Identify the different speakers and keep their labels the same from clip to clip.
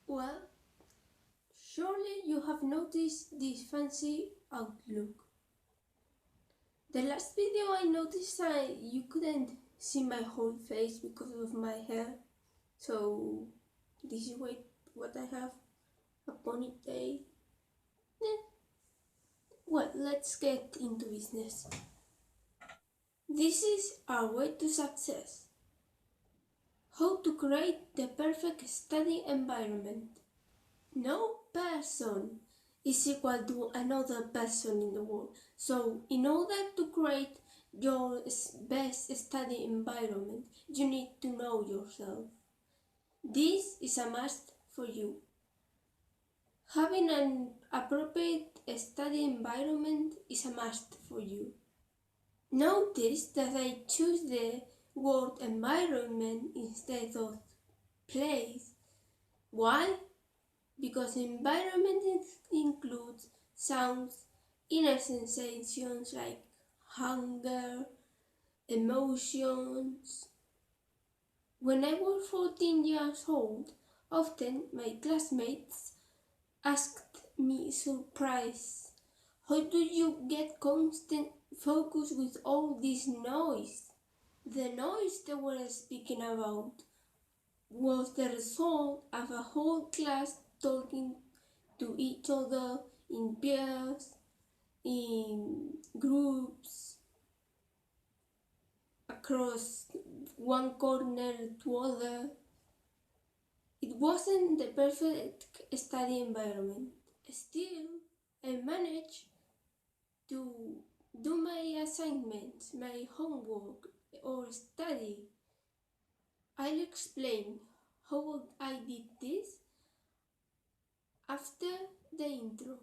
Speaker 1: Well, surely you have noticed this fancy outlook. The last video I noticed you couldn't see my whole face because of my hair. So this is what I have, a ponytail. Well, let's get into business. This is our way to success. How to create the perfect study environment. No person is equal to another person in the world. So in order to create your best study environment, you need to know yourself. This is a must for you. Having an appropriate study environment is a must for you. Notice that I choose the word environment instead of place. Why? Because environment includes sounds, inner sensations like hunger, emotions. When I was 14 years old, often my classmates asked me surprised, how do you get constant focus with all this noise? The noise they were speaking about was the result of a whole class talking to each other in pairs, in groups, across one corner to other. It wasn't the perfect study environment. Still, I managed to do my assignments, my homework, or study. I'll explain how I did this after the intro.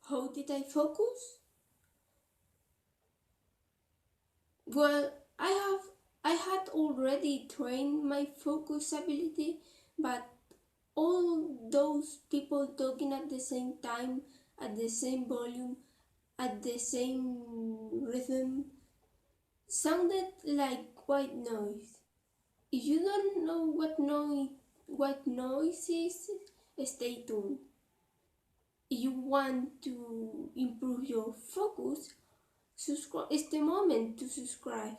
Speaker 1: How did I focus? Well, I had already trained my focus ability, but all those people talking at the same time, at the same volume, at the same rhythm, sounded like white noise. If you don't know what noise is, stay tuned. If you want to improve your focus, it's the moment to subscribe,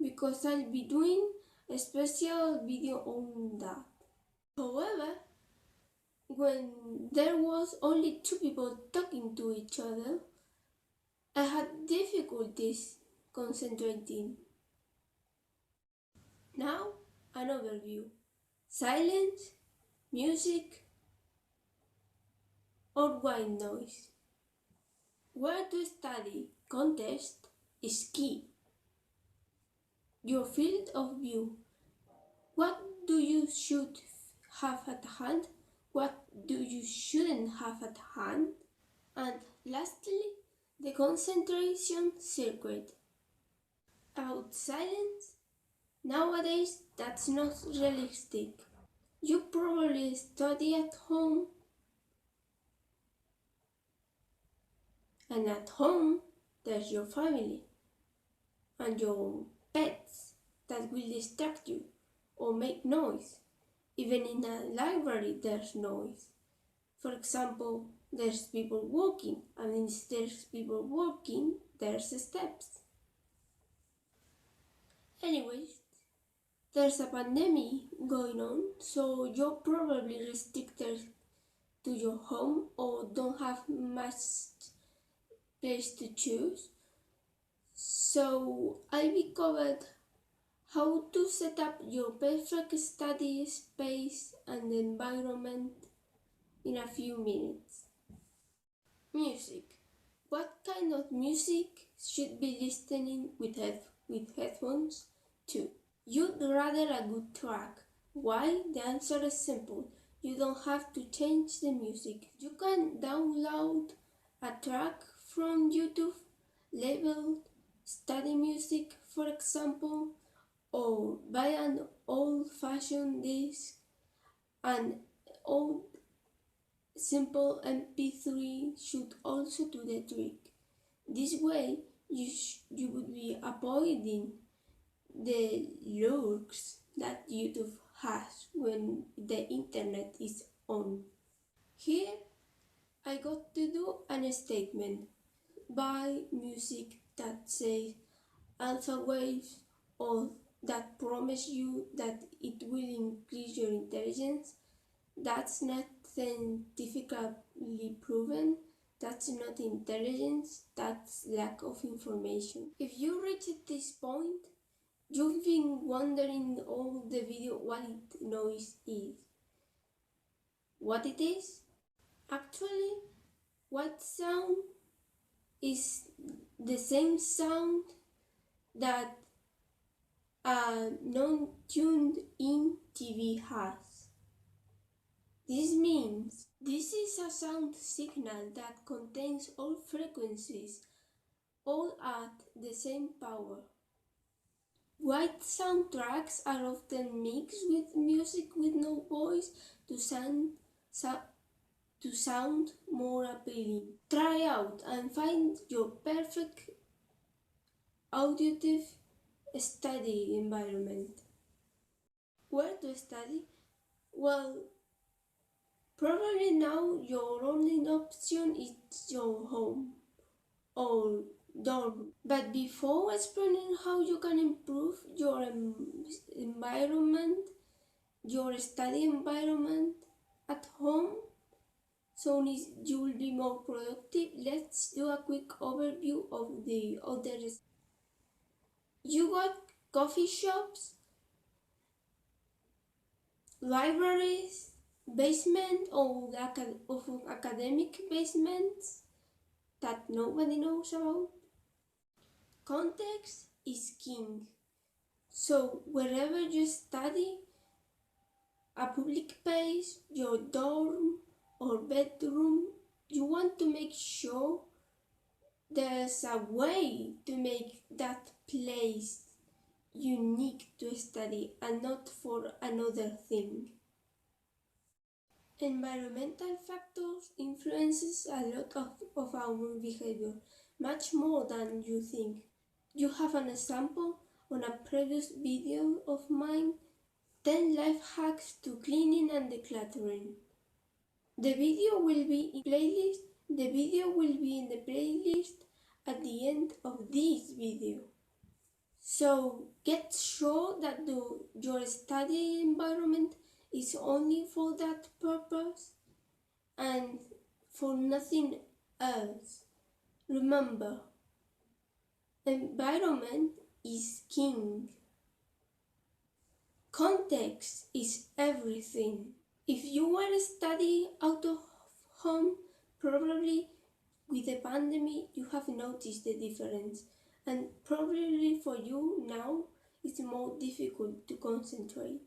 Speaker 1: because I'll be doing a special video on that. However, when there was only two people talking to each other, I had difficulties concentrating. Now, an overview. Silence, music, or white noise. Where to study context is key. Your field of view. What do you should have at hand? What do you shouldn't have at hand? And lastly, the concentration circuit. About silence, nowadays that's not realistic. You probably study at home, and at home there's your family and your pets that will distract you or make noise. Even in a library there's noise. For example, there's people walking, and if there's people walking, there's steps. Anyways, there's a pandemic going on, so you're probably restricted to your home or don't have much place to choose. So I covered how to set up your perfect study space and environment in a few minutes. Music. What kind of music should be listening with headphones to? You'd rather a good track. Why? The answer is simple. You don't have to change the music. You can download a track from YouTube labeled study music music, for example, or buy an old-fashioned disc, an old simple MP3 should also do the trick. This way, you would be avoiding the lurks that YouTube has when the internet is on. Here, I got to do an statement. Buy music that says alpha waves or that promise you that it will increase your intelligence. That's not scientifically proven. That's not intelligence, that's lack of information. If you reach this point, you've been wondering all the video what noise is. What it is? Actually, white sound is the same sound that a non-tuned in TV has. This means this is a sound signal that contains all frequencies, all at the same power. White soundtracks are often mixed with music with no voice to sound more appealing. Try out and find your perfect auditive study environment. Where to study? Well, probably now your only option is your home or dorm. But before explaining how you can improve your environment, your study environment at home, so you will be more productive, let's do a quick overview of the other. You got coffee shops, libraries, basement or academic basements that nobody knows about. Context is king. So wherever you study, a public place, your dorm or bedroom, you want to make sure there's a way to make that place unique to study and not for another thing. Environmental factors influences a lot of our behavior, much more than you think. You have an example on a previous video of mine, 10 life hacks to cleaning and decluttering. The video will be in the playlist at the end of this video. So get sure that your study environment is only for that purpose and for nothing else. Remember, environment is king. Context is everything. If you were studying out of home, probably with the pandemic you have noticed the difference, and probably for you now it's more difficult to concentrate.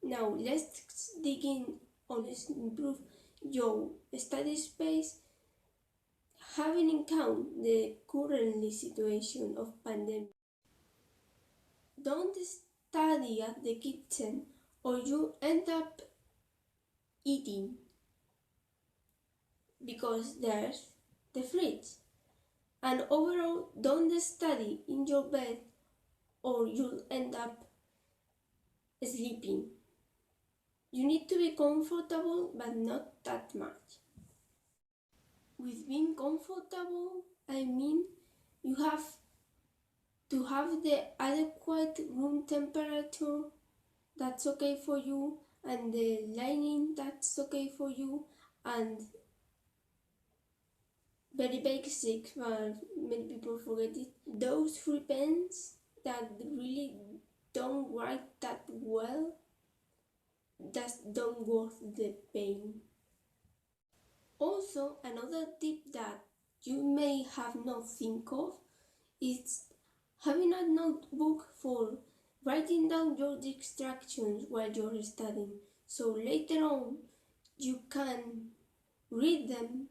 Speaker 1: Now let's dig in on improve your study space, having in account the current situation of pandemic. Don't study at the kitchen or you end up eating because there's the fridge. And overall, don't study in your bed or you'll end up sleeping. You need to be comfortable, but not that much. With being comfortable, I mean you have to have the adequate room temperature that's okay for you, and the lighting that's okay for you, and very basic, but many people forget it. Those 3 pens that really don't write that well, just don't worth the pain. Also, another tip that you may have not think of is having a notebook for writing down your distractions while you're studying, so later on you can read them,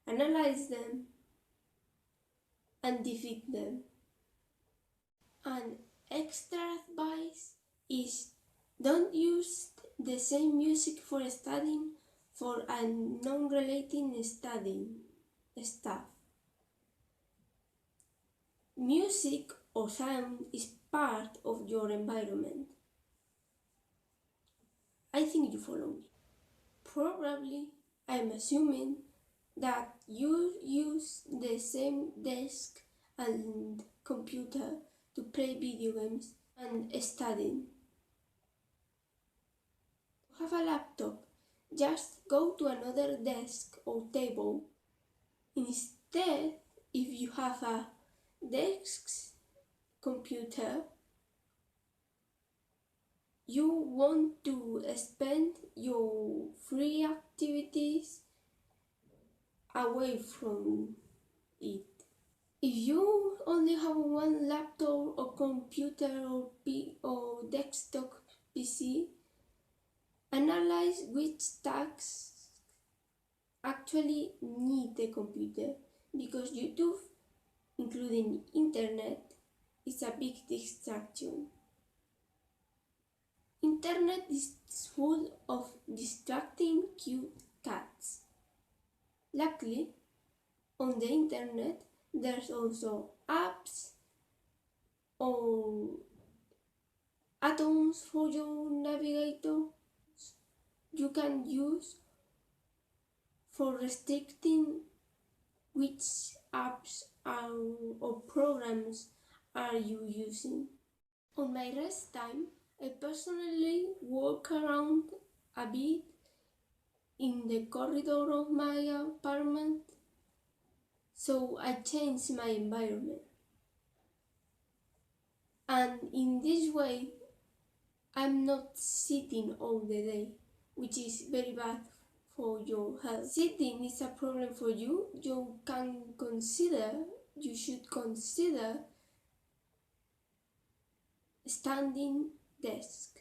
Speaker 1: analyze them, and defeat them. An extra advice is don't use the same music for studying for a non-related studying stuff. Music or sound is part of your environment. I think you follow me. Probably, I'm assuming that you use the same desk and computer to play video games and studying. Have a laptop, just go to another desk or table. Instead, if you have a desk computer, you want to spend your free activities away from it. If you only have one laptop or computer or desktop PC, analyze which tasks actually need the computer, because YouTube, including internet, is a big distraction. Internet is full of distracting cute cats. Luckily, on the internet, there's also apps or add-ons for your navigator you can use for restricting which apps or programs are you using. On my rest time, I personally walk around a bit in the corridor of my apartment, so I change my environment. And in this way, I'm not sitting all the day, which is very bad for your health. Sitting is a problem for you. You should consider standing desk.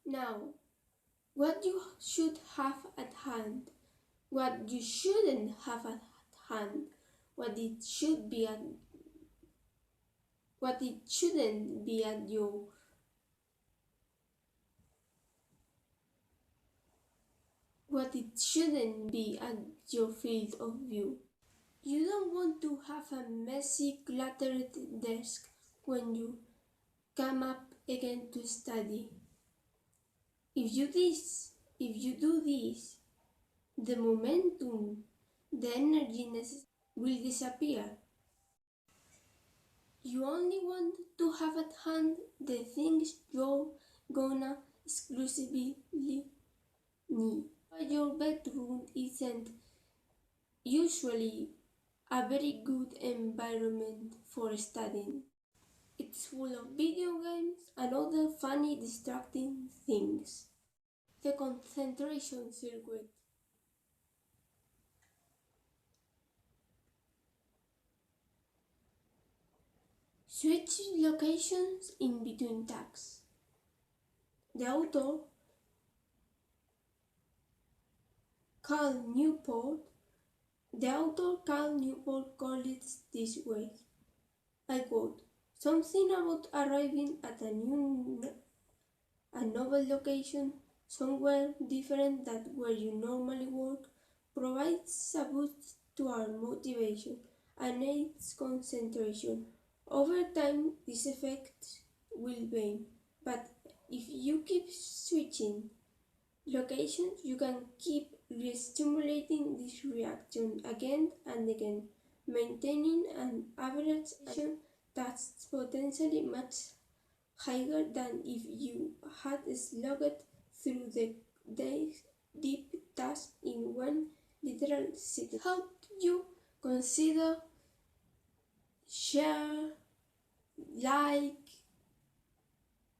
Speaker 1: Now, what you should have at hand, what you shouldn't have at hand, what it shouldn't be at your field of view. You don't want to have a messy, cluttered desk when you come up again to study. If you do this, the momentum, the energy will disappear. You only want to have at hand the things you're gonna exclusively need. Your bedroom isn't usually a very good environment for studying. It's full of video games and other funny, distracting things. The concentration circuit. Switch locations in between tasks. The author, Carl Newport called it this way. I quote, "Something about arriving at a novel location, somewhere different than where you normally work, provides a boost to our motivation and aids concentration. Over time, this effect will wane, but if you keep switching locations, you can keep re-stimulating this reaction again and again, maintaining an average action that's potentially much higher than if you had slogged through the day's deep task in one literal sitting." How do you consider, share, like,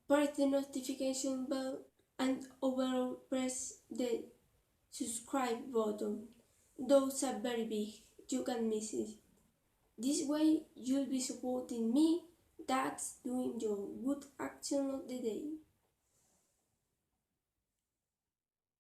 Speaker 1: press the notification bell, and overall press the subscribe button. Those are very big, you can miss it. This way you'll be supporting me, that's doing your good action of the day.